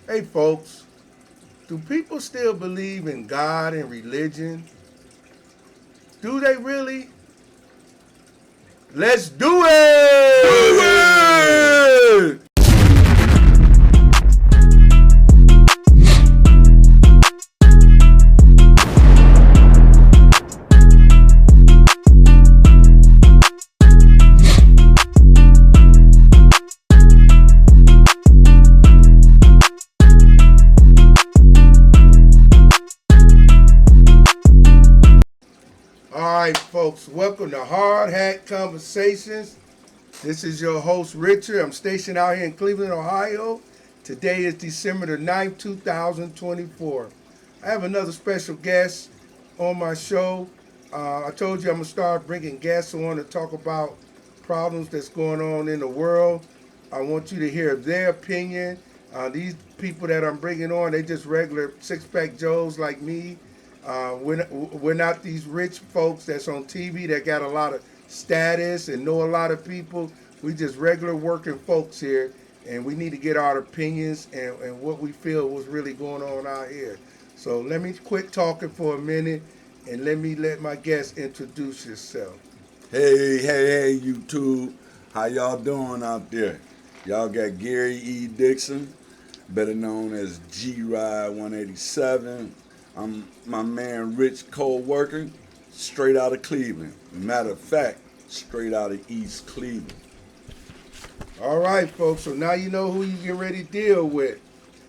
Hey, folks, do people still believe in God and religion? Do they really? Let's do Do it! it! All right, folks, welcome to Hard Hat Conversations. This is your host, Richard. I'm stationed out here in Cleveland, Ohio. Today is December the 9th, 2024. I have another special guest on my show. I told you I'm going to start bringing guests on to talk about problems that's going on in the world. I want you to hear their opinion. These people that I'm bringing on, they just regular six-pack Joes like me. We're not these rich folks that's on TV that got a lot of status and know a lot of people. We just regular working folks here, and we need to get our opinions and what we feel was really going on out here. So let me quit talking for a minute and let my guest introduce yourself. Hey, YouTube. How y'all doing out there? Y'all got Gary E. Dixon, better known as G-Ride 187. I'm my man Rich co-worker, straight out of Cleveland. Matter of fact, straight out of East Cleveland. All right, folks. So now you know who you get ready to deal with.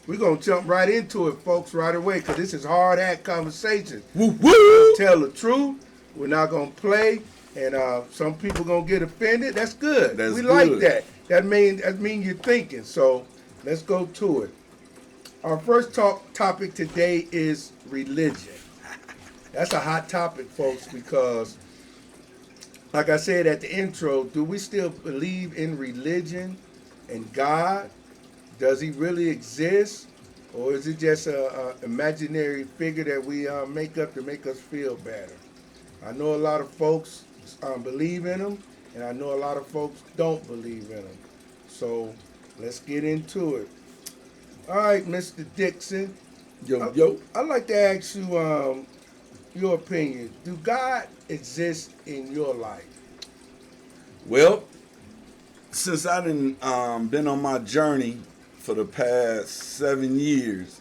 We're going to jump right into it, folks, right away, because this is Hard Hat Conversations. Woo We're going woo! to tell the truth. We're not going to play. And some people going to get offended. That's good. That's We like good. that. That mean you're thinking. So let's go to it. Our first topic today is religion. That's a hot topic, folks, because, like I said at the intro, do we still believe in religion and God? Does he really exist? Or is it just a imaginary figure that we make up to make us feel better? I know a lot of folks believe in him, and I know a lot of folks don't believe in him. So let's get into it. All right, Mr. Dixon, Yo. I'd like to ask you your opinion. Do God exist in your life? Well, since I done been on my journey for the past 7 years,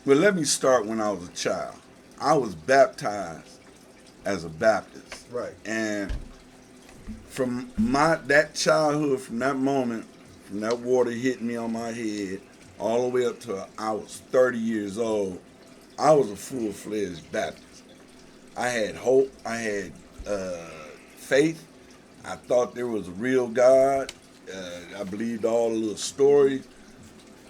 well, let me start when I was a child. I was baptized as a Baptist, Right. and from that childhood, from that moment, from that water hitting me on my head, all the way up to I was 30 years old, I was a full-fledged Baptist. I had hope. I had faith. I thought there was a real God. I believed all the little stories.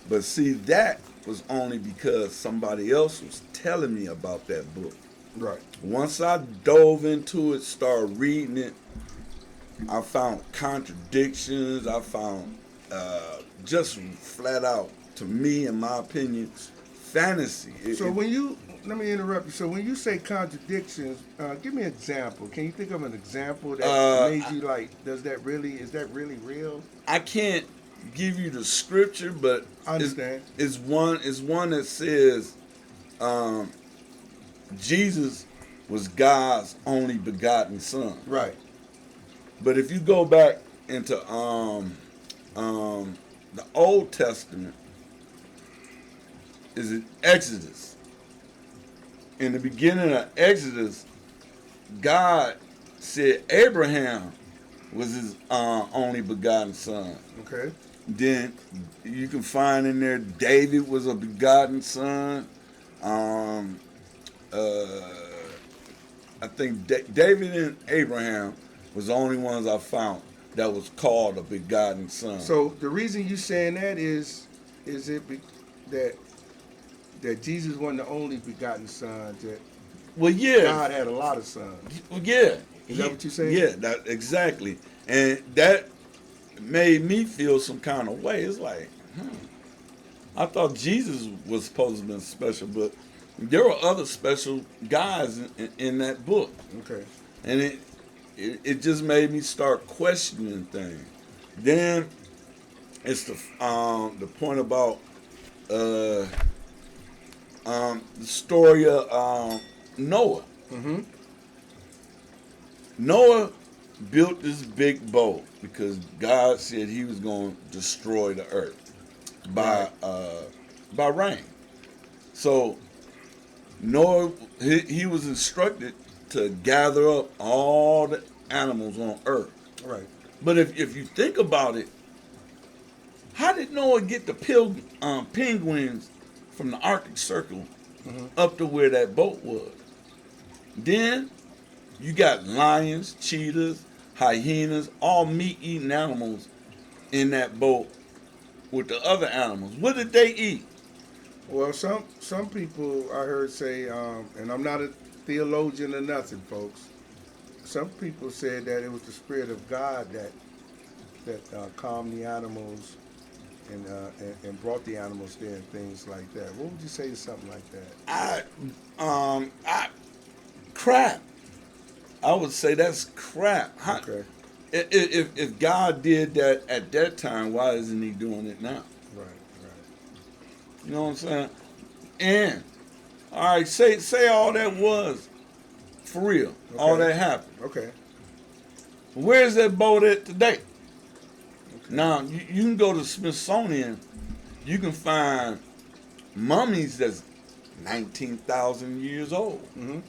But see, that was only because somebody else was telling me about that book. Right. Once I dove into it, started reading it, I found contradictions. I found just flat out, to me, in my opinion, fantasy. Let me interrupt you. So when you say contradictions, give me an example. Can you think of an example that made you like, is that really real? I can't give you the scripture, but I understand. It's one that says Jesus was God's only begotten son. Right. But if you go back into the Old Testament, is it Exodus? In the beginning of Exodus, God said Abraham was his only begotten son. Okay. Then you can find in there David was a begotten son. I think David and Abraham was the only ones I found that was called a begotten son. So the reason you saying that is that Jesus wasn't the only begotten son. That Well, yeah. God had a lot of sons. Well, yeah. Is that what you're saying? Yeah, that exactly. And that made me feel some kind of way. It's like, I thought Jesus was supposed to be special, but there were other special guys in that book. Okay. And it just made me start questioning things. Then it's the point about the story of Noah. Mm-hmm. Noah built this big boat because God said He was going to destroy the earth by rain. So Noah he was instructed to gather up all the animals on earth. Right. But if you think about it, how did Noah get the penguins from the Arctic Circle up to where that boat was? Then you got lions, cheetahs, hyenas, all meat-eating animals in that boat with the other animals. What did they eat? Well, some people I heard say, and I'm not a theologian or nothing, folks. Some people said that it was the spirit of God that calmed the animals and brought the animals there and things like that. What would you say to something like that? I crap. I would say that's crap. Okay. If God did that at that time, why isn't He doing it now? Right. You know what I'm saying? And all right, say all that was for real. Okay. All that happened. Okay. Where's that boat at today? Okay. Now you can go to Smithsonian. You can find mummies that's 19,000 years old. Mm-hmm.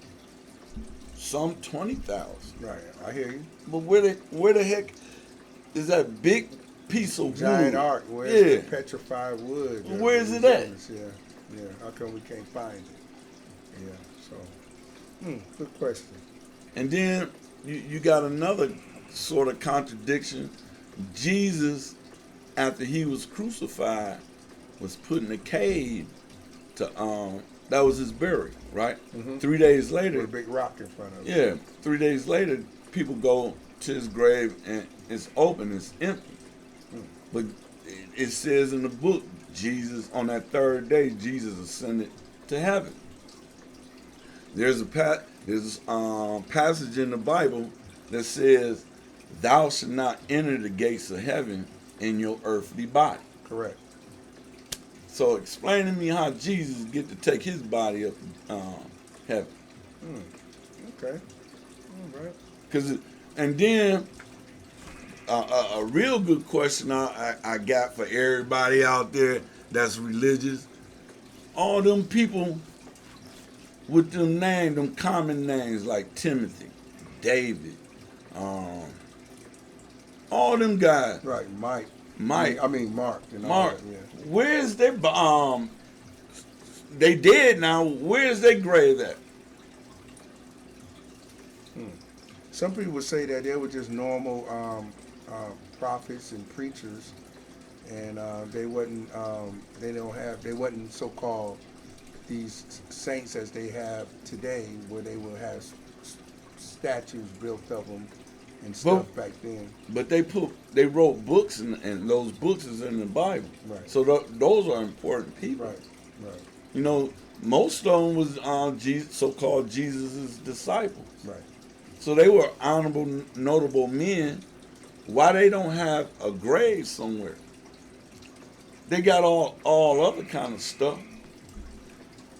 Some 20,000. Right. I hear you. But where the heck is that big piece of Giant wood? ark. Where's Yeah. the petrified wood? Where's it at? Yeah. How come we can't find it? Yeah. So, good question. And then you got another sort of contradiction. Jesus, after He was crucified, was put in a cave to that was His burial, right? Mm-hmm. 3 days later, With a big rock in front of it. yeah, 3 days later, people go to His grave and it's open, it's empty. But it says in the book, Jesus, on that third day, Jesus ascended to heaven. There's a passage in the Bible that says, "Thou shalt not enter the gates of heaven in your earthly body." Correct. So explain to me how Jesus get to take His body up heaven. Okay. All right. And then a real good question I got for everybody out there that's religious. All them people with them common names like Timothy, David, all them guys. Right. Mike. Mike. I mean Mark. And all Mark. that, yeah. Where's their they dead now? Where's their grave at? Some people would say that they were just normal prophets and preachers, and they wasn't so-called these saints as they have today, where they will have statues built of them and stuff back then. But they wrote books, and those books is in the Bible. Right. So those are important people. Right. You know, most of them was so-called Jesus' disciples. Right. So they were honorable, notable men. Why they don't have a grave somewhere? They got all other kind of stuff.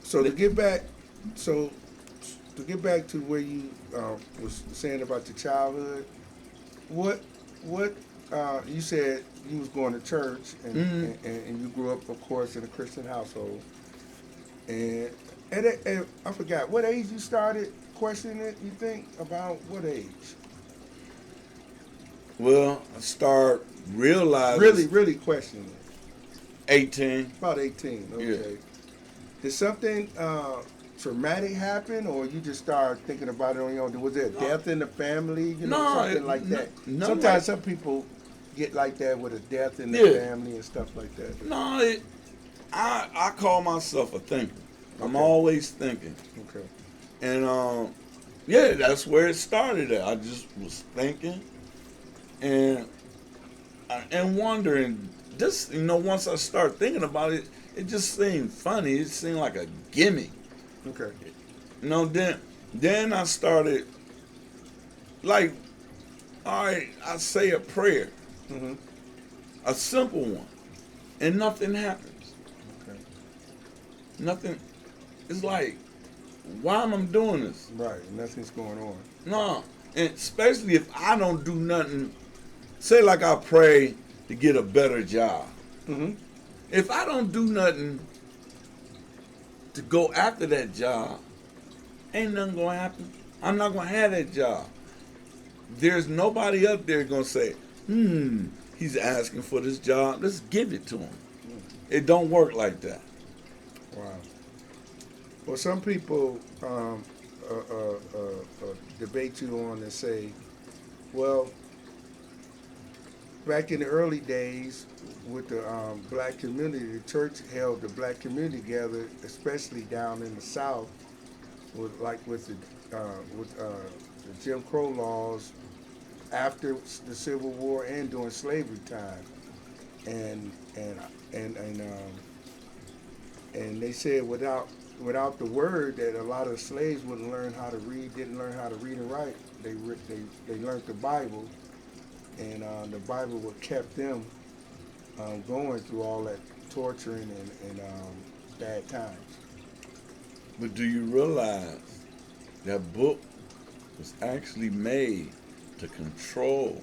So to get back to where you was saying about your childhood, what you said you was going to church and you grew up, of course, in a Christian household, and I forgot what age you started questioning it. You think about what age? Well, I start realizing Really questioning it. 18. About 18. Okay. Yeah. Did something traumatic happen, or you just started thinking about it on your own? Was there a death in the family? Something like that. Sometimes some people get like that with a death in the family and stuff like that. No, I call myself a thinker. I'm Okay. always thinking. Okay. And that's where it started at. I just was thinking and wondering. Just, once I start thinking about it, it just seemed funny. It seemed like a gimmick. Okay. Then I started, like, all right, I say a prayer, Mm-hmm. a simple one, and nothing happens. Okay. Nothing. It's like, why am I doing this? Right. Nothing's going on. No, and especially if I don't do nothing. Say like I pray to get a better job. Mm-hmm. If I don't do nothing to go after that job, ain't nothing gonna happen. I'm not gonna have that job. There's nobody up there gonna say, he's asking for this job. Let's give it to him. It don't work like that. Wow. Well, some people debate you on and say, well, back in the early days with the black community, the church held the black community together, especially down in the South, with the Jim Crow laws after the Civil War and during slavery time, and and and and um, and they said without the word that a lot of slaves wouldn't learn how to read, didn't learn how to read and write. They learned the Bible, and the Bible what kept them going through all that torturing and bad times. But do you realize that book was actually made to control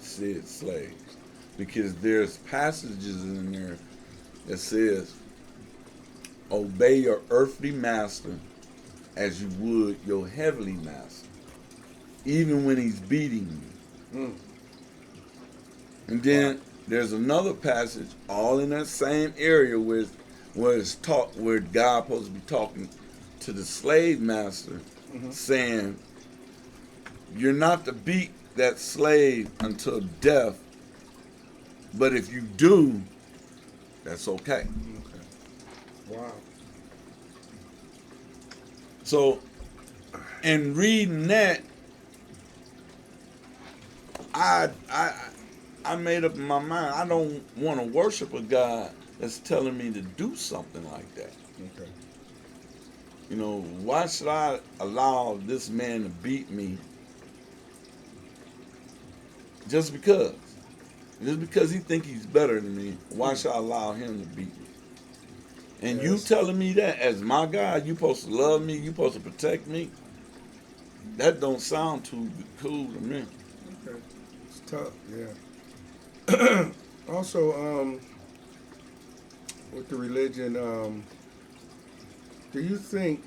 said slaves? Because there's passages in there that says, obey your earthly master as you would your heavenly master, even when he's beating you. Mm. And then there's another passage all in that same area where it's taught, where God supposed to be talking to the slave master, saying, you're not to beat that slave until death, but if you do, that's okay. Okay. Wow. So, in reading that, I made up in my mind, I don't want to worship a God that's telling me to do something like that. Okay. You know, why should I allow this man to beat me just because? Just because he think he's better than me, why should I allow him to beat me? And Yes. you telling me that as my God, you supposed to love me, you supposed to protect me? That don't sound too cool to me. Okay. It's tough. Yeah. Also, with the religion, do you think,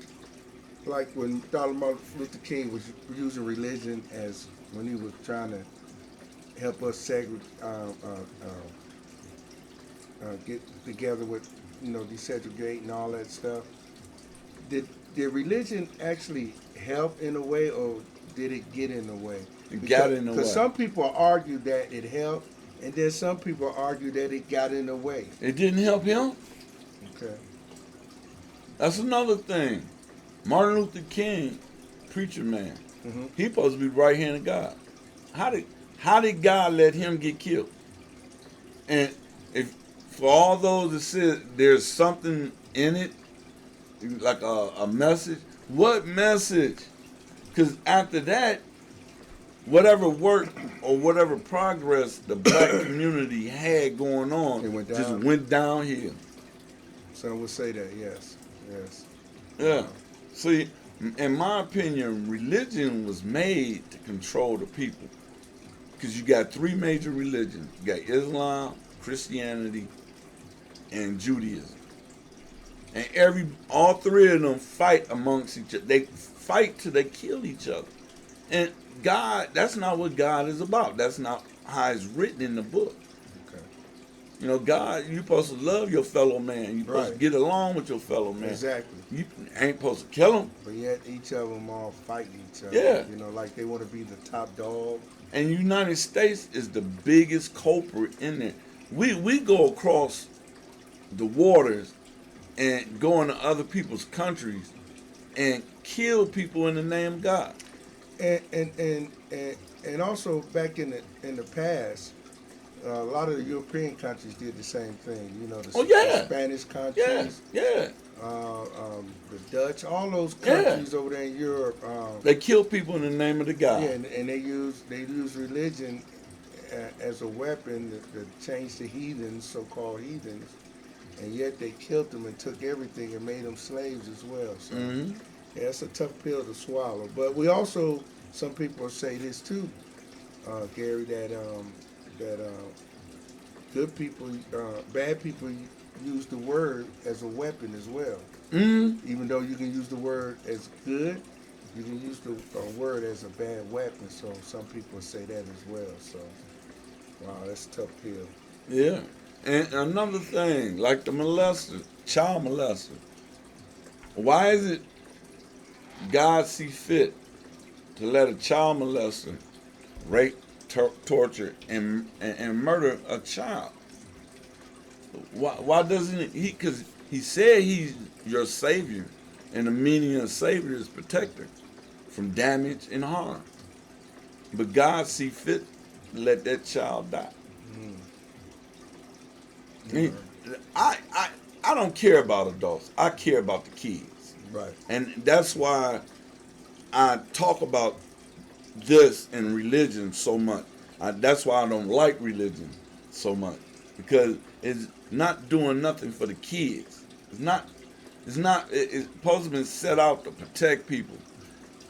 like when Dr. Martin Luther King was using religion as when he was trying to help us get together with, desegregate and all that stuff, did religion actually help in a way, or did it get in the way? It got in the way. Because some people argue that it helped, and then some people argue that it got in the way. It didn't help him? Okay. That's another thing. Martin Luther King, preacher man, he supposed to be the right hand of God. How did God let him get killed? And if for all those that said there's something in it, like a message, what message? Because after that, whatever work or whatever progress the black community had going on just went downhill. Some would say that, yes. Yeah. See, in my opinion, religion was made to control the people. Because you got three major religions. You got Islam, Christianity, and Judaism. And all three of them fight amongst each other. They fight till they kill each other. And God, that's not what God is about. That's not how it's written in the book. Okay. You know, God, you're supposed to love your fellow man. You're supposed to get along with your fellow man. Exactly. You ain't supposed to kill him. But yet each of them all fighting each other. Yeah. Like they want to be the top dog. And the United States is the biggest culprit in there. We go across the waters and go into other people's countries and kill people in the name of God. And also back in the past, a lot of the European countries did the same thing. The Spanish countries, the Dutch, all those countries over there in Europe. They kill people in the name of the God. Yeah, and they use religion as a weapon to change the heathens, so-called heathens, and yet they killed them and took everything and made them slaves as well. So Mm-hmm. yeah, it's a tough pill to swallow. But we also, some people say this too, Gary, that good people, bad people use the word as a weapon as well. Mm-hmm. Even though you can use the word as good, you can use the word as a bad weapon. So some people say that as well. So wow, that's a tough pill. Yeah. And another thing, like the molester, child molester. Why is it God see fit to let a child molester rape, torture, and murder a child? Why doesn't he? Because he said he's your savior, and the meaning of savior is protector from damage and harm. But God see fit to let that child die. Mm, He- yeah, I, I, I don't care about adults. I care about the kids. right. And that's why I talk about this in religion so much. That's why I don't like religion so much. Because it's not doing nothing for the kids. It's not. It's supposed to be set out to protect people,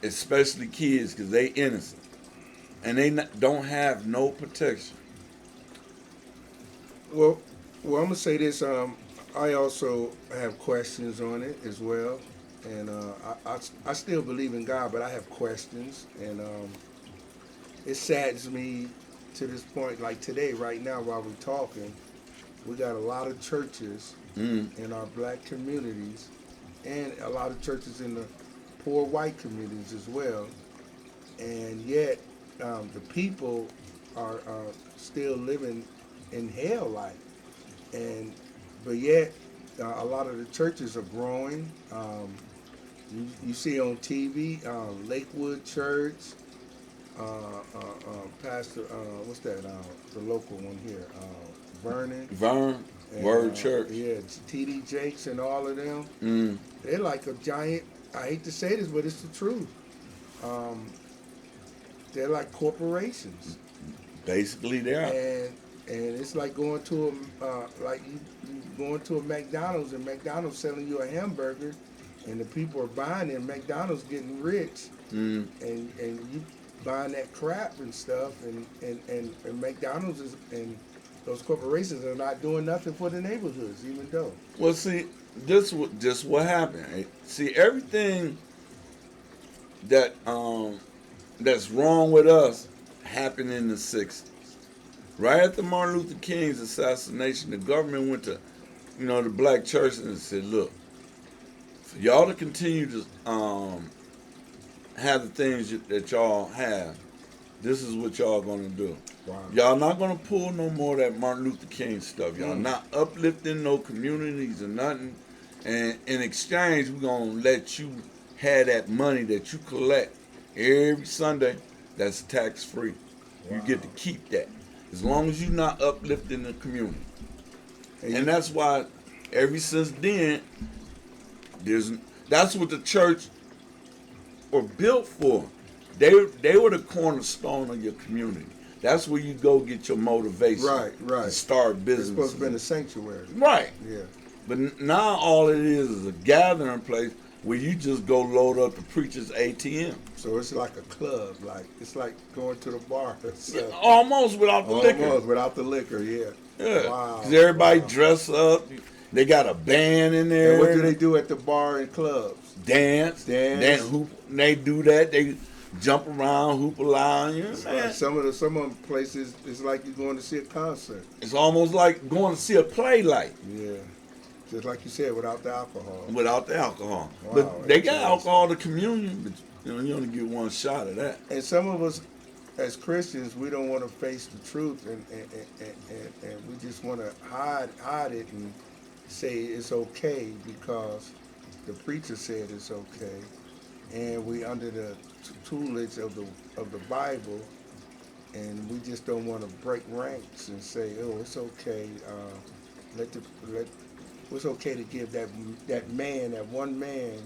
especially kids, because they innocent and they don't have no protection. Well, well, I'm gonna say this. I also have questions on it as well, and I still believe in God, but I have questions, and it saddens me to this point. Like today, right now, while we're talking, we got a lot of churches Mm. in our black communities, and a lot of churches in the poor white communities as well, and yet the people are still living in hell like. And but yet a lot of the churches are growing. You see on TV, Lakewood Church, Pastor, what's that? The local one here, Vernon, Vern, and Word Church. yeah, T.D. Jakes and all of them. Mm. They're like a giant. I hate to say this, but it's the truth. Um, they're like corporations, Basically, they are. and it's like going to a you going to a McDonald's and McDonald's selling you a hamburger, and the people are buying it. And McDonald's getting rich, Mm. and you buying that crap and stuff, and McDonald's is and those corporations are not doing nothing for the neighborhoods, even though. Well, see, just what happened. Right? See, everything that that's wrong with us happened in the '60s. Right after Martin Luther King's assassination, the government went to, the black churches and said, "Look, for y'all to continue to have the things that y'all have, this is what y'all gonna do. Wow. Y'all not gonna pull no more of that Martin Luther King stuff. Y'all Mm. not uplifting no communities or nothing. And in exchange, we're gonna let you have that money that you collect every Sunday. That's tax free. You get to Wow. keep that as long as you're not uplifting the community. And And that's why, ever since then, there's that's what the church were built for. They were the cornerstone of your community. That's where you go get your motivation right, to right. start It's business. supposed to be a sanctuary. Right. Yeah. But now all it is a gathering place where you just go load up the preacher's ATM. So it's like a club, like it's like going to the bar. So, Almost without the liquor. almost without the liquor, yeah. Yeah. Wow. Because everybody Wow. dress up. They got a band in there. And what do they do at the bar and clubs? Dance. Dance. Hoop. They do that. They jump around, hoop around. You know what I'm saying? Some of them places it's like you're going to see a concert. It's almost like going to see a play like Yeah. Just like you said, without the alcohol. without the alcohol. Wow, But they got interesting. alcohol to communion, but you only get one shot of that. And some of us as Christians, we don't want to face the truth and we just want to hide it and say it's okay because the preacher said it's okay. And we under the tutelage of the Bible, and we just don't want to break ranks and say, oh, it's okay. Let it's okay to give that man, that one man,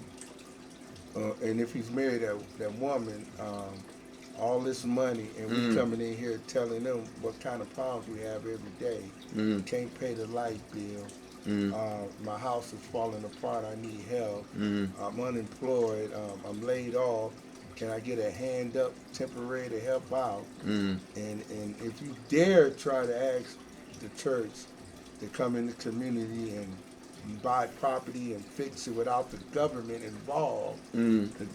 and if he's married, that woman, all this money, and we coming in here telling them what kind of problems we have every day. Mm. Can't pay the light bill, My house is falling apart. I need help. Mm-hmm. I'm unemployed. I'm laid off. Can I get a hand up temporary to help out? Mm-hmm. And if you dare try to ask the church to come in the community and buy property and fix it without the government involved,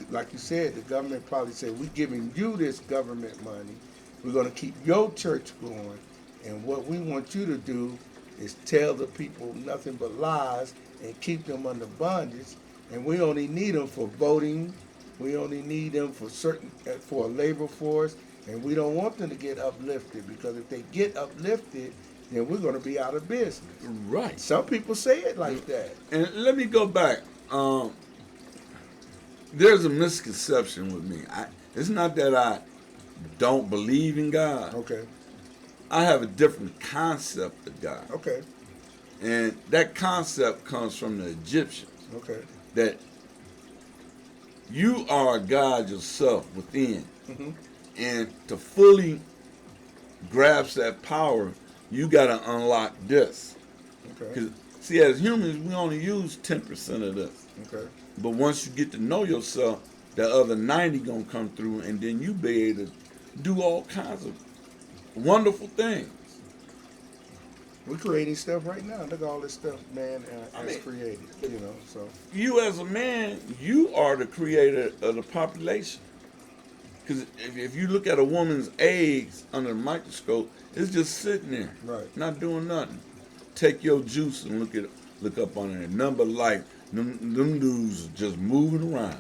like you said, the government probably said, we're giving you this government money. We're going to keep your church going. And what we want you to do is tell the people nothing but lies and keep them under bondage. And we only need them for voting. We only need them for for a labor force. And we don't want them to get uplifted, because if they get uplifted, then we're going to be out of business. Right. Some people say it like that. And let me go back. There's a misconception with me. It's not that I don't believe in God. Okay. I have a different concept of God. Okay. And that concept comes from the Egyptians. Okay. That you are a God yourself within. Mm-hmm. And to fully grasp that power, you got to unlock this. Okay. Because, see, as humans, we only use 10% of this. Okay. But once you get to know yourself, the other 90 going to come through, and then you be able to do all kinds of wonderful things. We're creating stuff right now. Look at all this stuff man has created, so. You as a man, you are the creator of the population. Because if you look at a woman's eggs under the microscope, it's just sitting there, Right. not doing nothing. Take your juice and look up on it. Number like them dudes just moving around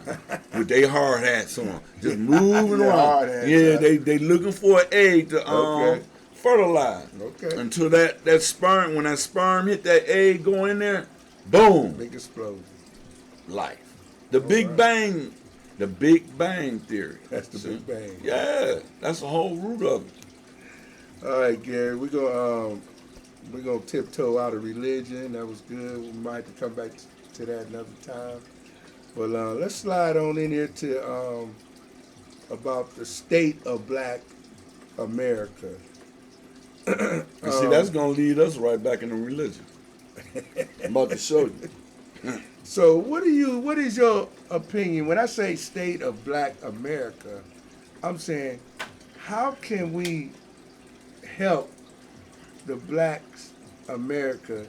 with their hard hats on, just moving Their around. hard hats, Yeah, right. they looking for an egg to Okay. fertilize. Okay. Until that sperm, when that sperm hit that egg, go in there, boom, Big explosion. life. The Big right. Bang, the Big Bang theory. That's the See? Big Bang. Yeah, that's the whole root of it. All right, Gary, we're gonna tiptoe out of religion. That was good. We might have to come back to that another time. But let's slide on in here to about the state of Black America. And see, that's gonna lead us right back into religion. I'm about to show you. So what is your opinion? When I say state of Black America, I'm saying, how can we help the Blacks America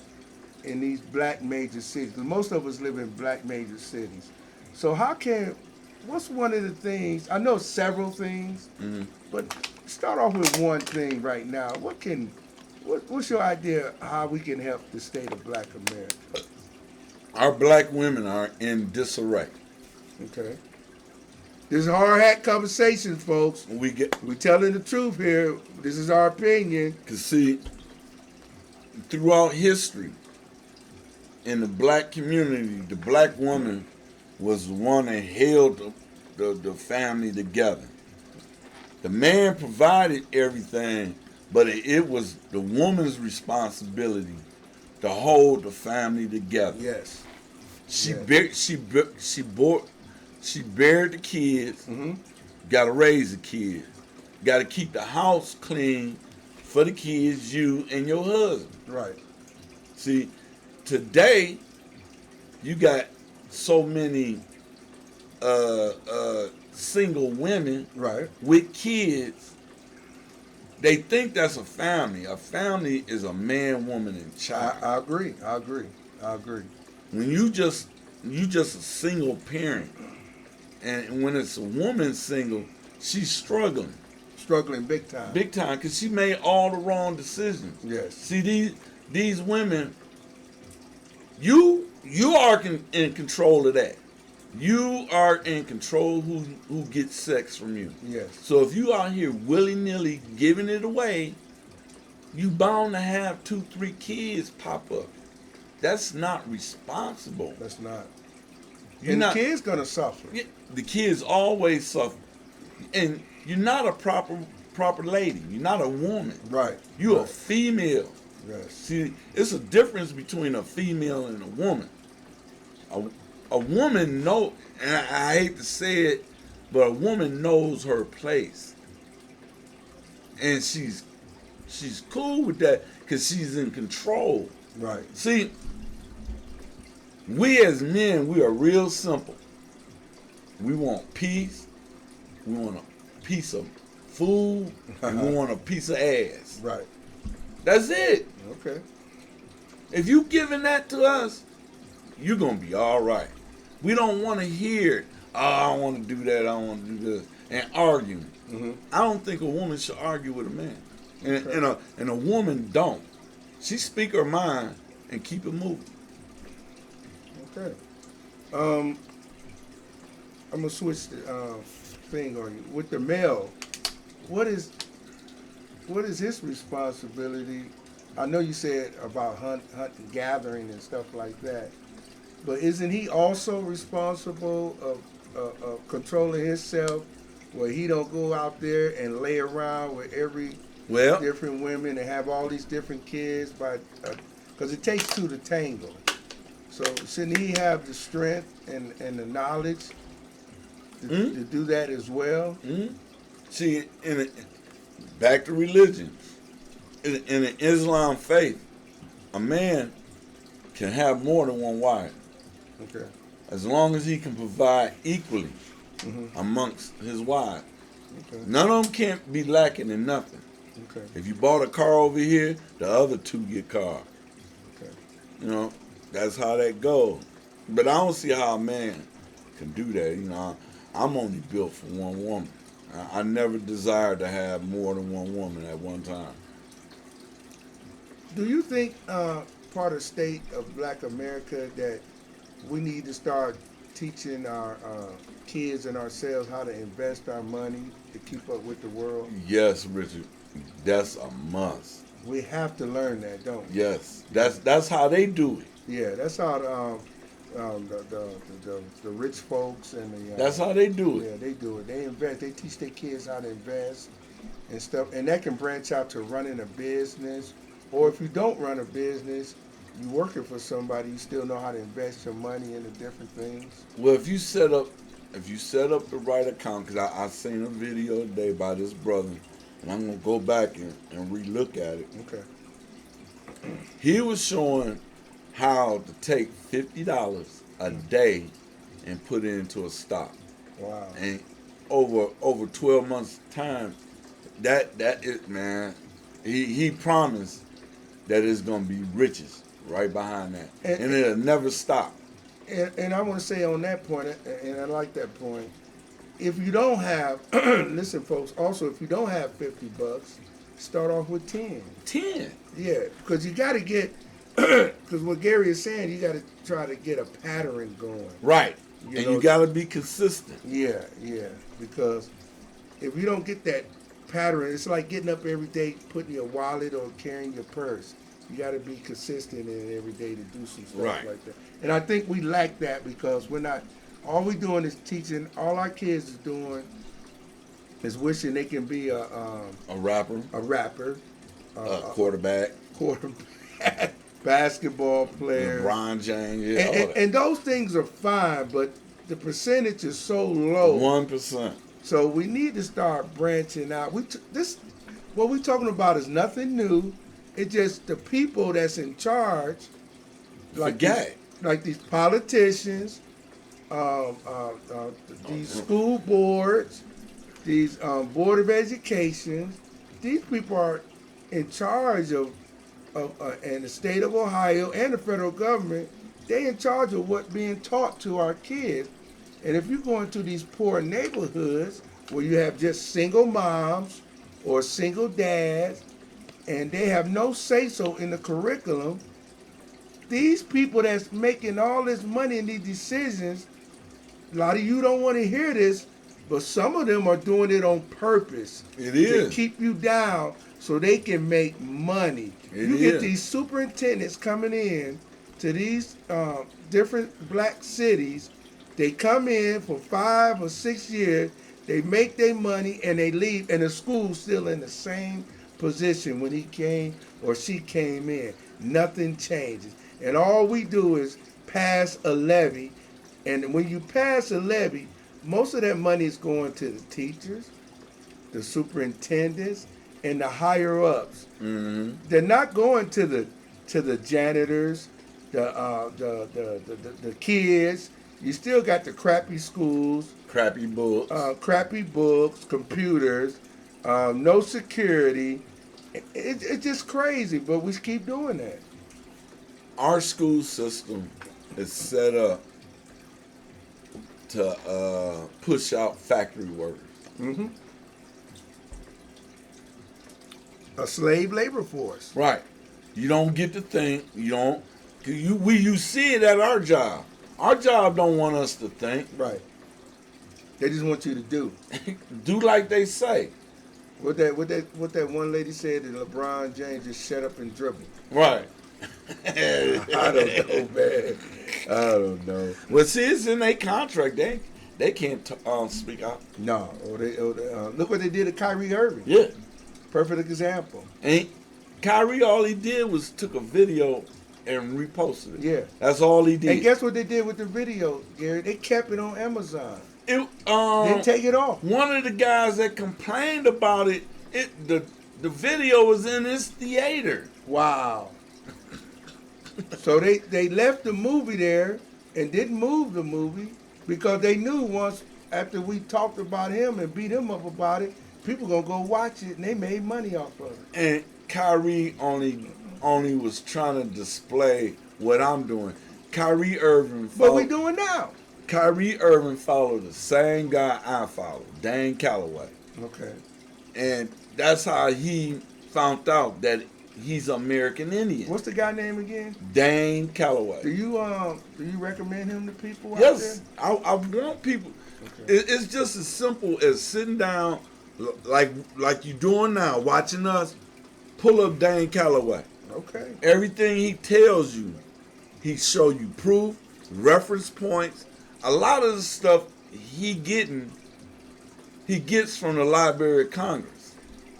in these black major cities? Because most of us live in black major cities. So what's one of the things, I know several things, but start off with one thing right now. What's your idea how we can help the state of Black America? Our black women are in disarray. Okay. This is hard hat conversation, folks. We telling the truth here. This is our opinion. can see throughout history in the black community, the black woman was the one that held the family together. The man provided everything, but it was the woman's responsibility to hold the family together. Yes. She Yes. she buried the kids. Mm-hmm. Got to raise the kids. Got to keep the house clean for the kids, you and your husband. Right. See, today you got so many single women Right. with kids. They think that's a family. A family is a man, woman, and child. I agree. When you just a single parent, and when it's a woman single, she's struggling Struggling big time. big time because she made all the wrong decisions. Yes. See, these women, you are in control of that. You are in control who gets sex from you. Yes. So if you out here willy-nilly giving it away, you bound to have 2-3 kids pop up. That's not responsible. That's not. You're And not, the kid's gonna suffer. the kids always suffer. And you're not a proper lady. You're not a woman. Right. You're a Right. female. Yes. See, it's a difference between a female and a woman. A woman know, and I hate to say it, but a woman knows her place, and she's cool with that because she's in control. Right. See, We as men, we are real simple. We want peace. We want a piece of food, and we want a piece of ass. Right. That's it. Okay. If you giving that to us, you're gonna be all right. We don't want to hear, oh, I want to do that, I want to do this, and arguing. Mm-hmm. I don't think a woman should argue with a man, and, Okay. and a woman don't. She speak her mind and keep it moving. Okay. I'm gonna switch the thing on you with the male. What is his responsibility? I know you said about hunting, gathering, and stuff like that, but isn't he also responsible of controlling himself, where he don't go out there and lay around with every Well, different women and have all these different kids? Because it takes two to tango. So shouldn't he have the strength and the knowledge to do that as well? see, back to religion. In the Islam faith, a man can have more than one wife Okay. as long as he can provide equally Mm-hmm. amongst his wives. Okay. None of them can't be lacking in nothing. Okay. If you bought a car over here, the other two get car. Okay. You know, that's how that goes. But I don't see how a man can do that. You know, I'm only built for one woman. I never desired to have more than one woman at one time. Do you think part of the state of Black America that we need to start teaching our kids and ourselves how to invest our money to keep up with the world? Yes, Richard, that's a must. We have to learn that, don't we? Yes, that's how they do it. Yeah, that's how the rich folks and the That's how they do it. yeah, they do it. They invest. They teach their kids how to invest and stuff, and that can branch out to running a business. Or if you don't run a business, you working for somebody, you still know how to invest your money into different things. Well, if you set up the right account, because I seen a video today by this brother, and I'm gonna go back and relook at it. Okay. He was showing how to take $50 a day and put it into a stock, Wow. and over 12 months time, that is, man. He promised that it's gonna be riches right behind that, and it'll never stop. And I want to say on that point, and I like that point. If you don't have, listen, folks. Also, if you don't have $50, start off with 10. 10. Yeah, because you got to get, because what Gary is saying, you got to try to get a pattern going. Right. You And know, you gotta be consistent. Yeah, yeah. Because if you don't get that pattern, it's like getting up every day, putting your wallet or carrying your purse. You got to be consistent in it every day to do some stuff Right. like that. And I think we lack that because we're not. All we're doing is teaching. All our kids is doing is wishing they can be A rapper, a rapper, a quarterback, quarterback, basketball player. LeBron James, yeah, all that. And those things are fine, but the percentage is so low. 1%. So we need to start branching out. What we're talking about is nothing new. It's just the people that's in charge, Forget. like these politicians, these school boards, these board of education. These people are in charge of and the state of Ohio and the federal government. They in charge of what's being taught to our kids. And if you go into these poor neighborhoods where you have just single moms or single dads, and they have no say-so in the curriculum, these people that's making all this money in these decisions, a lot of you don't want to hear this, but some of them are doing it on purpose. It To is. keep you down so they can make money. It You get is. these superintendents coming in to these different black cities. They come in for 5 or 6 years, they make their money, and they leave, and the school's still in the same position when he came or she came in. Nothing changes. And all we do is pass a levy, and when you pass a levy, most of that money is going to the teachers, the superintendents, and the higher ups. Mm-hmm. They're not going to the janitors, the kids. You still got the crappy schools, Crappy books. crappy books, computers, no security. It's just crazy, but we keep doing that. Our school system is set up to push out factory workers. Hmm. A slave labor force. Right. You don't get to think. You see it at our job. Our job don't want us to think. Right. They just want you to do. Do like they say. What that one lady said that LeBron James just shut up and dribble. Right. I don't know, man. I don't know. Well, see, it's in their contract. They can't speak out. No. Look what they did to Kyrie Irving. Yeah. Perfect example. And Kyrie, all he did was took a video and reposted it. Yeah. That's all he did. And guess what they did with the video, Gary? They kept it on Amazon. It, Didn't take it off. One of the guys that complained about it, the video was in his theater. Wow. So they left the movie there and didn't move the movie because they knew once after we talked about him and beat him up about it, people gonna go watch it and they made money off of it. And Kyrie only was trying to display what I'm doing. Kyrie Irving What we doing now? Kyrie Irving followed the same guy I followed, Dane Calloway. Okay. And that's how he found out that he's American Indian. What's the guy name again? Dane Calloway. Do you recommend him to people out Yes, there? I want people. Okay. It's just as simple as sitting down, like you doing now, watching us. Pull up Dane Calloway. Okay. Everything he tells you, he show you proof, reference points. A lot of the stuff he gets from the Library of Congress.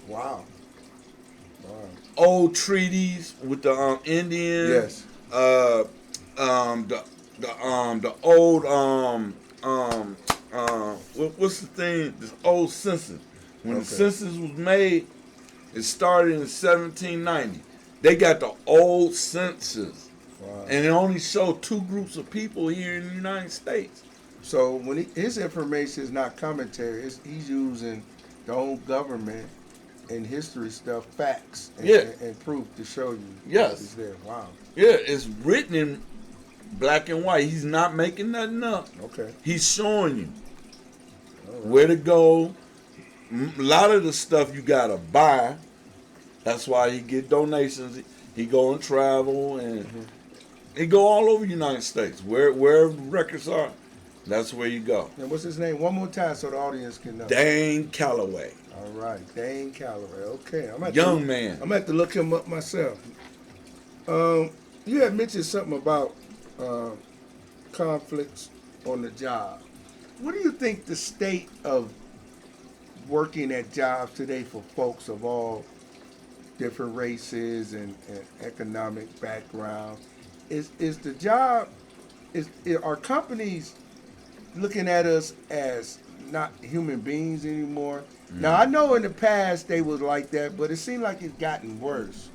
Wow. Wow. Old treaties with the Indians. Yes. The old what's the thing? This old census. When the census was made, it started in 1790. They got the old census. Wow. And it only showed two groups of people here in the United States. So when his information is not commentary, he's using the old government and history stuff, facts, and proof to show you. Yes. It's there. Wow. Yeah, it's written in black and white. He's not making nothing up. Okay. He's showing you All right. where to go. A lot of the stuff you gotta buy. That's why he get donations. He go and travel and he go all over the United States. Where records are, that's where you go. And what's his name? One more time so the audience can know. Dane Calloway. All right, Dane Calloway. Okay, Young man. I'm gonna have to look him up myself. You had mentioned something about conflicts on the job. What do you think the state of working at jobs today for folks of all different races and economic backgrounds? Is the job, are companies looking at us as not human beings anymore? Now, I know in the past they was like that, but it seems like it's gotten worse.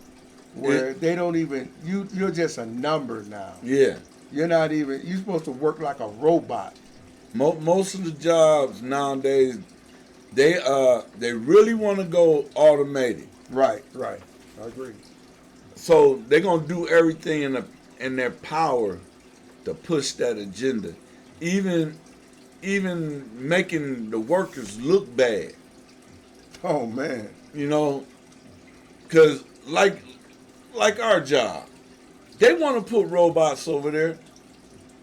Where they don't even, you're just a number now. Yeah. You're not even, you're supposed to work like a robot. Most of the jobs nowadays, they really want to go automated. Right. I agree. So they're gonna do everything in their power to push that agenda, even making the workers look bad. Oh, man. You know, because like our job, they want to put robots over there,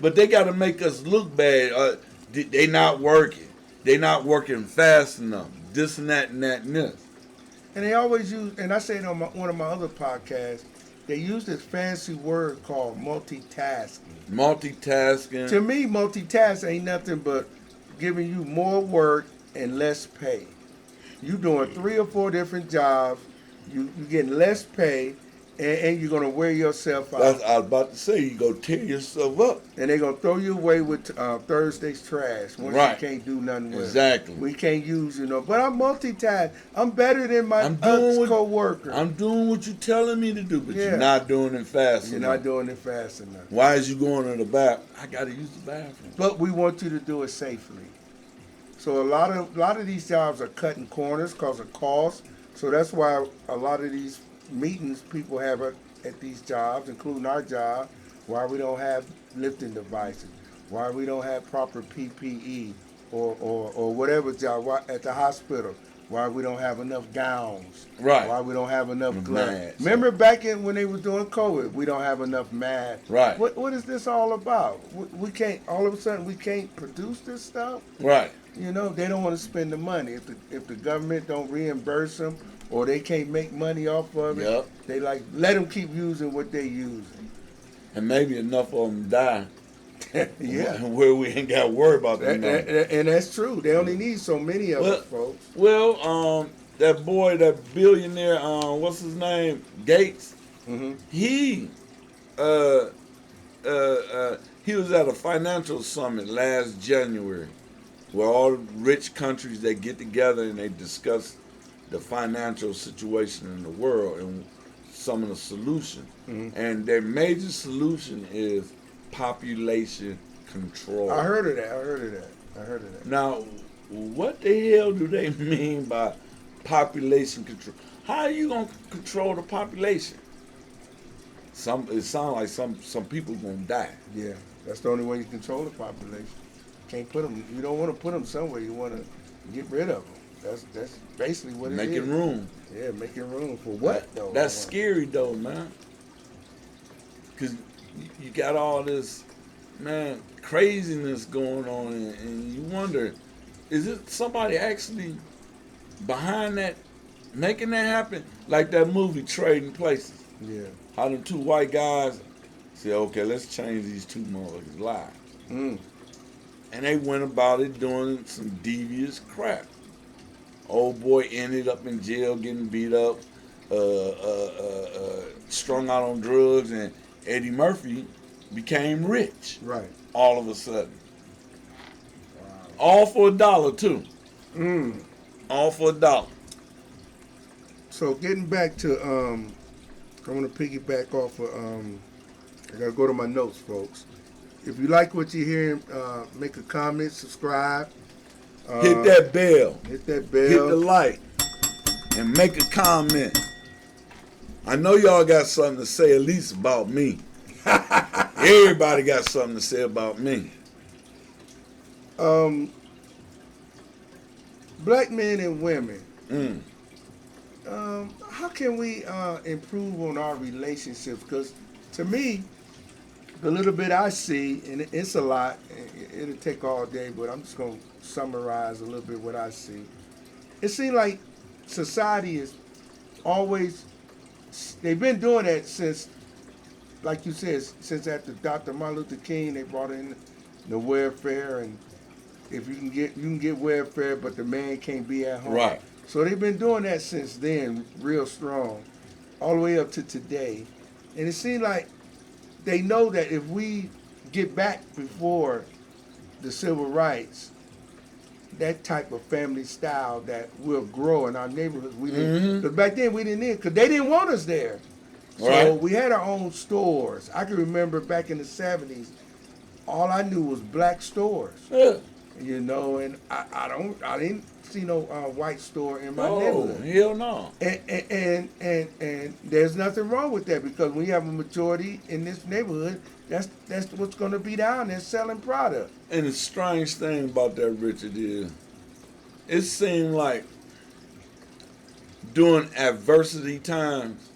but they got to make us look bad. They not working. They not working fast enough. This and that and that and this. And they always use, and I say it on one of my other podcasts, they use this fancy word called multitasking. Multitasking. To me, multitask ain't nothing but giving you more work and less pay. You doing 3 or 4 different jobs, you getting less pay, and you're gonna wear yourself out. That's, I was about to say, you go tear yourself up. And they're gonna throw you away with Thursday's trash once Right. you can't do nothing with Exactly. it. We can't use, but I'm multitask. I'm better than my I'm doing what- co-worker. I'm doing what you're telling me to do, but Yeah. you're not doing it fast You're enough. not doing it fast enough. Why is you going to the bathroom? I gotta use the bathroom. But we want you to do it safely. So a lot of these jobs are cutting corners because of cost. So that's why a lot of these meetings people have at these jobs, including our job, why we don't have lifting devices, why we don't have proper PPE or whatever job, why, at the hospital, why we don't have enough gowns, Right. why we don't have enough gloves. Masks. Remember back when they were doing COVID, we don't have enough masks. Right. What is this all about? We can't, all of a sudden we can't produce this stuff? Right. They don't want to spend the money. If the government don't reimburse them or they can't make money off of it, Yep. they let them keep using what they using. And maybe enough of them die. Yeah. Where we ain't got to worry about them. And that's true. They only need so many of us, folks. Well, that boy, that billionaire, what's his name? Gates. Mm-hmm. He was at a financial summit last January where all the rich countries, they get together and they discuss the financial situation in the world and some of the solutions. Mm-hmm. And their major solution is population control. I heard of that. Now, what the hell do they mean by population control? How are you gonna control the population? It sounds like some people gonna die. Yeah, that's the only way you control the population. Can't put them. You don't want to put them somewhere. You want to get rid of them. That's basically what it is. Making room. Yeah, making room for what though? That's scary though, man. Cause you got all this, man, craziness going on, and you wonder, is it somebody actually behind that, making that happen? Like that movie Trading Places. Yeah. How them two white guys said, okay, let's change these two motherfuckers' lives. Mm. And they went about it doing some devious crap. Old boy ended up in jail getting beat up, strung out on drugs, and Eddie Murphy became rich Right. all of a sudden. Wow. All for $1 too. Mm. All for $1. So getting back to I want to piggyback off of I gotta go to my notes, folks. If you like what you hear, make a comment, subscribe. Hit that bell. Hit that bell. Hit the like. And make a comment. I know y'all got something to say at least about me. Everybody got something to say about me. Black men and women. Mm. How can we improve on our relationships? Because to me, the little bit I see, and it's a lot, it'll take all day, but I'm just going to summarize a little bit what I see. It seems like society is always, they've been doing that since, like you said, since after Dr. Martin Luther King, they brought in the welfare, and if you can get welfare, but the man can't be at home. Right. So they've been doing that since then, real strong, all the way up to today. And it seems like they know that if we get back before the civil rights, that type of family style that will grow in our neighborhoods. We didn't, because back then we didn't need, because they didn't want us there. So Right. we had our own stores. I can remember back in the 70s, all I knew was black stores. Yeah. And I didn't see no white store in my Oh, neighborhood. hell no. And there's nothing wrong with that, because when you have a majority in this neighborhood, that's what's going to be down there selling product. And the strange thing about that, Richard, is it seemed like during adversity times,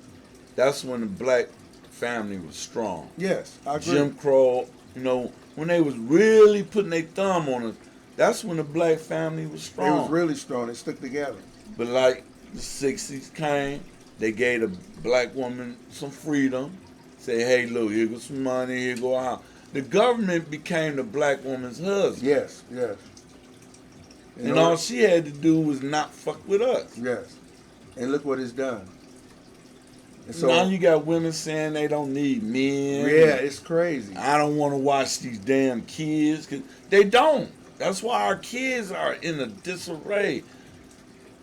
that's when the black family was strong. Yes, I agree. Jim Crow, when they was really putting their thumb on us, that's when the black family was strong. It was really strong. They stuck together. But like the 60s came, they gave the black woman some freedom. Say, hey, look, here goes some money, here go a house. The government became the black woman's husband. Yes, yes. And all she had to do was not fuck with us. Yes. And look what it's done. And Now you got women saying they don't need men. yeah, it's crazy. I don't want to watch these damn kids. 'Cause they don't. That's why our kids are in a disarray.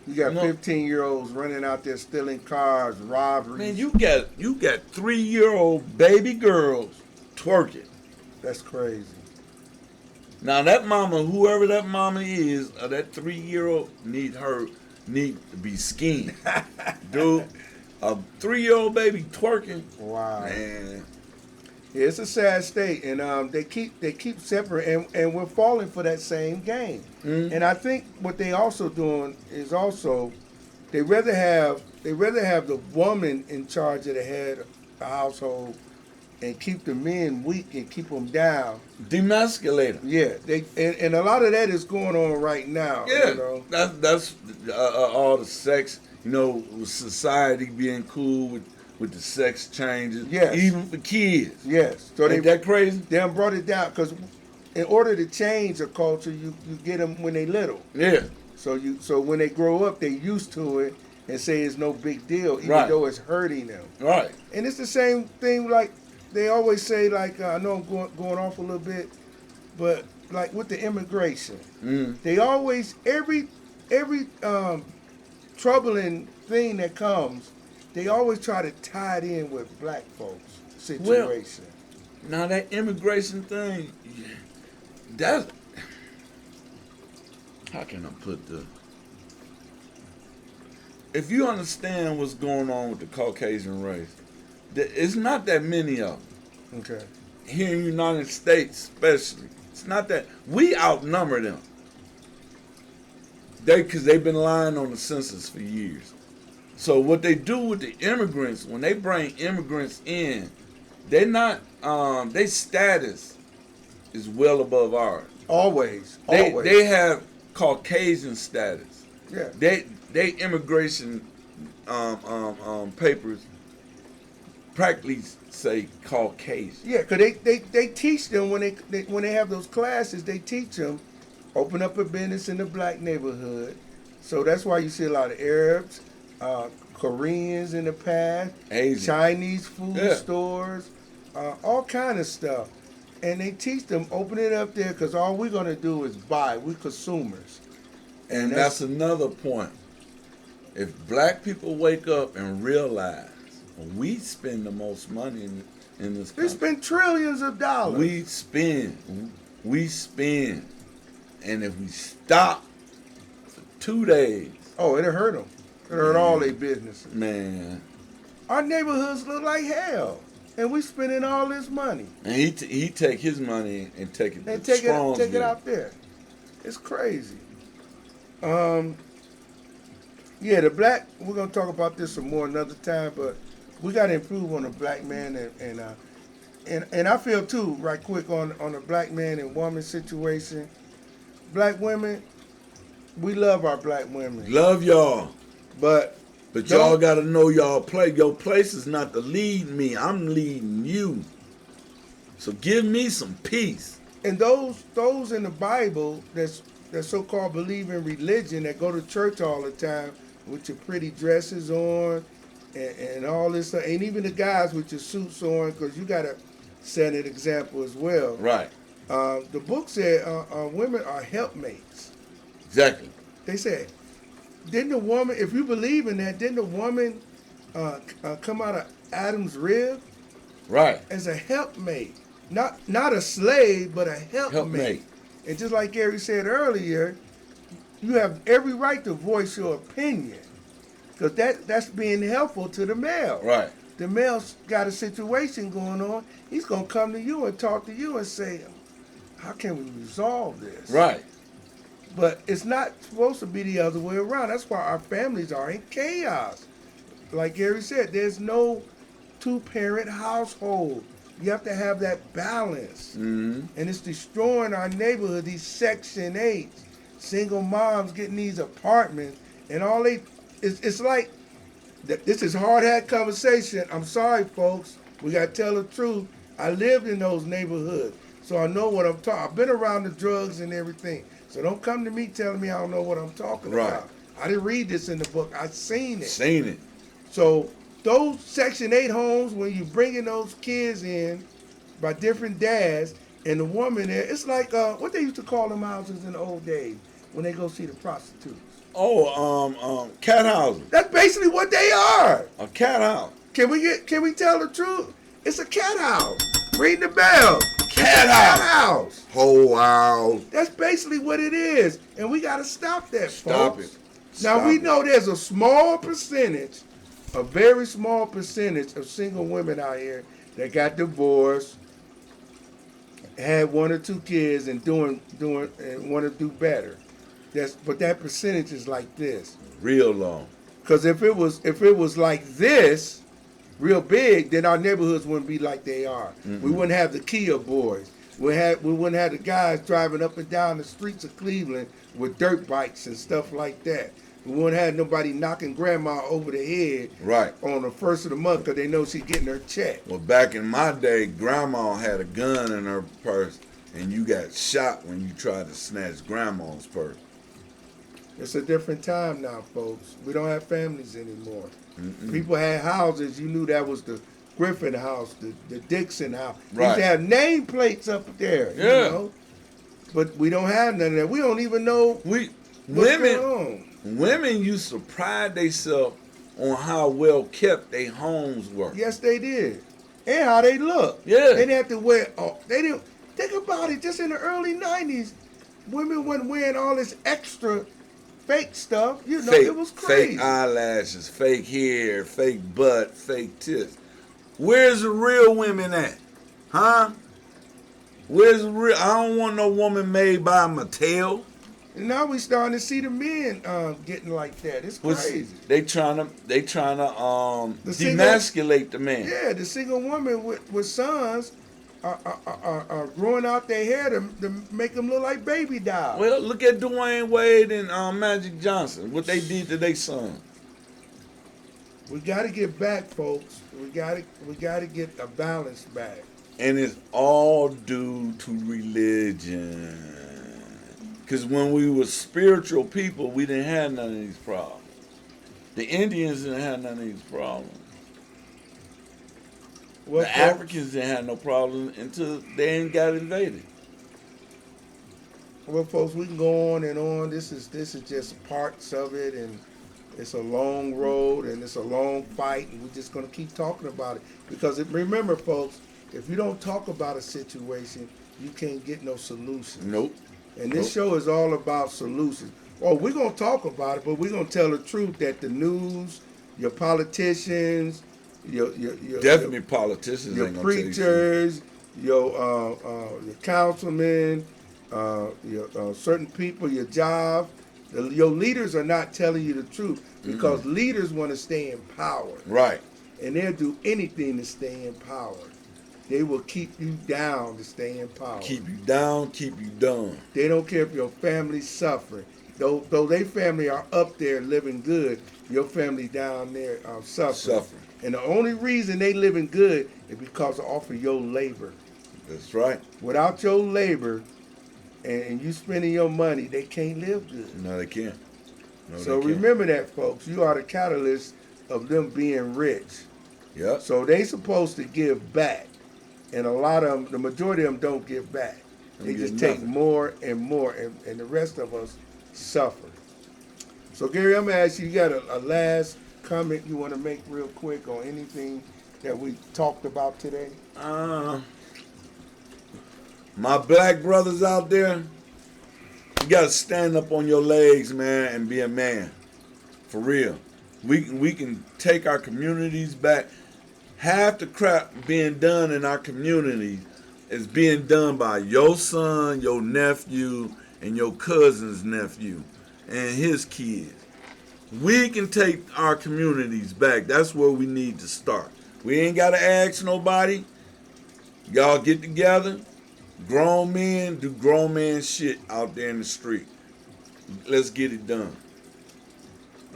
You got You know, 15-year-olds running out there stealing cars, robberies. man, you got 3-year-old baby girls twerking. That's crazy. Now that mama, whoever that mama is, or that 3-year-old, need to be skinned, dude. A 3-year-old baby twerking. Wow. Man. Yeah, it's a sad state, and they keep separate, and we're falling for that same game. Mm-hmm. And I think what they also doing is also they rather have the woman in charge of the head of the household and keep the men weak and keep them down. Demasculate them. Yeah, and a lot of that is going on right now. Yeah, you know? that's all the sex. You know, with society being cool with the sex changes. Yes. Even for kids. Yes. So Ain't that crazy? They done brought it down because in order to change a culture, you get them when they little. Yeah. So when they grow up, they used to it and say it's no big deal, even Right. though it's hurting them. Right. And it's the same thing. Like they always say, like I know I'm going off a little bit, but like with the immigration, they always every troubling thing that comes, they always try to tie it in with black folks situation. Now that immigration thing, that's, how can I put this? If you understand what's going on with the Caucasian race, it's not that many of them. Okay. Here in the United States, especially, it's not that we outnumber them. Because they've been lying on the census for years. So what they do with the immigrants, when they bring immigrants in, they're not, their status is well above ours. Always. They have Caucasian status. Yeah. They immigration papers practically say Caucasian. Yeah, because they teach them when they have those classes, they teach them open up a business in the black neighborhood. So that's why you see a lot of Arabs, Koreans in the past, Asian. Chinese food stores, all kind of stuff. And they teach them open it up there because all we're going to do is buy. We're consumers. And that's another point. If black people wake up and realize we spend the most money in this country. They spend trillions of dollars. We spend. And if we stop for 2 days. Oh, it'll hurt them. It'll hurt all their businesses. Man. Our neighborhoods look like hell. And we spending all this money. And he take his money and take it and to take it out there. It's crazy. Yeah, the black. We're gonna talk about this some more another time, but we got to improve on the black man and I feel too, right quick on the black man and woman situation. Black women, we love our black women. Love y'all. But y'all got to know y'all place. Your place is not to lead me. I'm leading you. So give me some peace. And those in the Bible that so-called believe in religion, that go to church all the time with your pretty dresses on and all this stuff, and even the guys with your suits on, because you got to set an example as well. Right. The book said women are helpmates. Exactly. They said, didn't the woman, if you believe in that, didn't the woman come out of Adam's rib? Right. As a helpmate. Not a slave, but a helpmate. And just like Gary said earlier, you have every right to voice your opinion. Because that's being helpful to the male. Right. The male's got a situation going on. He's going to come to you and talk to you and say, how can we resolve this? Right. But it's not supposed to be the other way around. That's why our families are in chaos. Like Gary said, there's no two-parent household. You have to have that balance. Mm-hmm. And it's destroying our neighborhood, these Section 8s, single moms getting these apartments, and all it's like, this is hard hat conversation. I'm sorry, folks. We got to tell the truth. I lived in those neighborhoods, so I know what I'm talking. I've been around the drugs and everything. So don't come to me telling me I don't know what I'm talking about. I didn't read this in the book. I seen it. Seen it. So those Section 8 homes, when you bringing those kids in by different dads, and the woman there, it's like what they used to call them houses in the old days when they go see the prostitutes. Oh, cat houses. That's basically what they are. A cat house. Can we tell the truth? It's a cat house. Ring the bell. Cat house. Whole house. That's basically what it is. And we got to stop that, Stop folks. it. Now, Stop we it. know there's a small percentage, a very small percentage of single women out here that got divorced, had 1 or 2 kids, and doing and want to do better. But that percentage is like this. Real low. Because if it was like this, real big, then our neighborhoods wouldn't be like they are. Mm-mm. We wouldn't have the Kia boys. We wouldn't have the guys driving up and down the streets of Cleveland with dirt bikes and stuff like that. We wouldn't have nobody knocking grandma over the head Right. on the first of the month because they know she's getting her check. Well, back in my day, grandma had a gun in her purse, and you got shot when you tried to snatch grandma's purse. It's a different time now, folks. We don't have families anymore. Mm-mm. People had houses. You knew that was the Griffin house, the Dixon house. They Right. used to have nameplates up there, Yeah. you know? But we don't have none of that. We don't even know what's going on. Women used to pride themselves on how well kept their homes were. Yes, they did. And how they look. Yeah. They didn't have to wear, they didn't, think about it, just in the early 90s, women weren't wearing all this extra fake stuff. You know, it was crazy. Fake eyelashes, fake hair, fake butt, fake tits. Where's the real women at? Huh? Where's the real? I don't want no woman made by Mattel. And now we starting to see the men getting like that. It's crazy. They trying to single- demasculate the man. Yeah, the single woman with sons are growing out their hair to make them look like baby dolls. Well, look at Dwayne Wade and Magic Johnson, what they did to their son. We got to get back, folks. We got to get a balance back. And it's all due to religion. Because when we were spiritual people, we didn't have none of these problems. The Indians didn't have none of these problems. Well, The Africans didn't have no problems until they ain't got invaded. Well, folks, we can go on and on. This is just parts of it, and it's a long road, and it's a long fight, and we're just going to keep talking about it. Because remember, folks, if you don't talk about a situation, you can't get no solution. Nope. And this show is all about solutions. Oh, we're going to talk about it, but we're going to tell the truth that the news, your politicians, your Definitely politicians your ain't gonna tell you preachers, your councilmen, your certain people, your job, your leaders are not telling you the truth because leaders want to stay in power. Right. And they'll do anything to stay in power. They will keep you down to stay in power. Keep you down, keep you dumb. They don't care if your family's suffering. Though their family are up there living good, your family down there suffering. And the only reason they living good is because of your labor. That's right. Without your labor and you spending your money, they can't live good. No, they can't. No, So they can't. remember that, folks. You are the catalyst of them being rich. Yep. So they supposed to give back. And a lot of them, the majority of them don't give back. They just take more and more, and the rest of us suffer. So Gary, I'm going to ask you, you got a last comment you want to make real quick on anything that we talked about today? My black brothers out there, you got to stand up on your legs, man, and be a man. For real. We can take our communities back. Half the crap being done in our communities is being done by your son, your nephew, and your cousin's nephew, and his kids. We can take our communities back. That's where we need to start. We ain't got to ask nobody. Y'all get together. Grown men do grown man shit out there in the street. Let's get it done.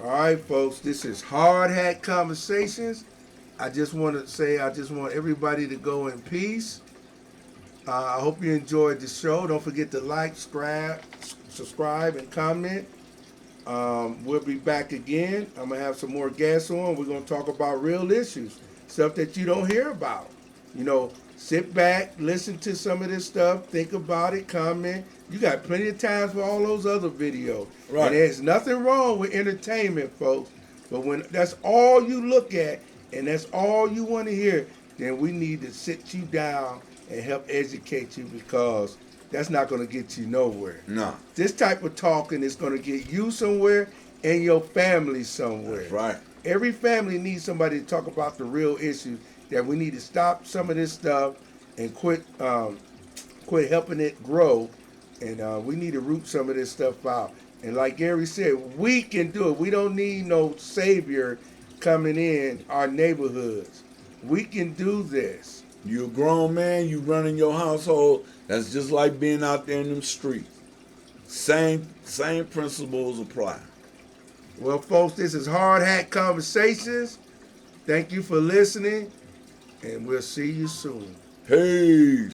All right, folks, this is Hard Hat Conversations. I just want everybody to go in peace. I hope you enjoyed the show. Don't forget to like, subscribe, and comment. We'll be back again. I'm going to have some more guests on. We're going to talk about real issues, stuff that you don't hear about. You know, sit back, listen to some of this stuff, think about it, comment. You got plenty of times for all those other videos. Right. And there's nothing wrong with entertainment, folks. But when that's all you look at and that's all you want to hear, then we need to sit you down and help educate you, because that's not going to get you nowhere. No. This type of talking is going to get you somewhere and your family somewhere. That's right. Every family needs somebody to talk about the real issues, that we need to stop some of this stuff and quit helping it grow. And we need to root some of this stuff out. And like Gary said, we can do it. We don't need no savior coming in our neighborhoods. We can do this. You're a grown man, you running your household. That's just like being out there in them streets. Same principles apply. Well, folks, this is Hard Hat Conversations. Thank you for listening, and we'll see you soon. Peace.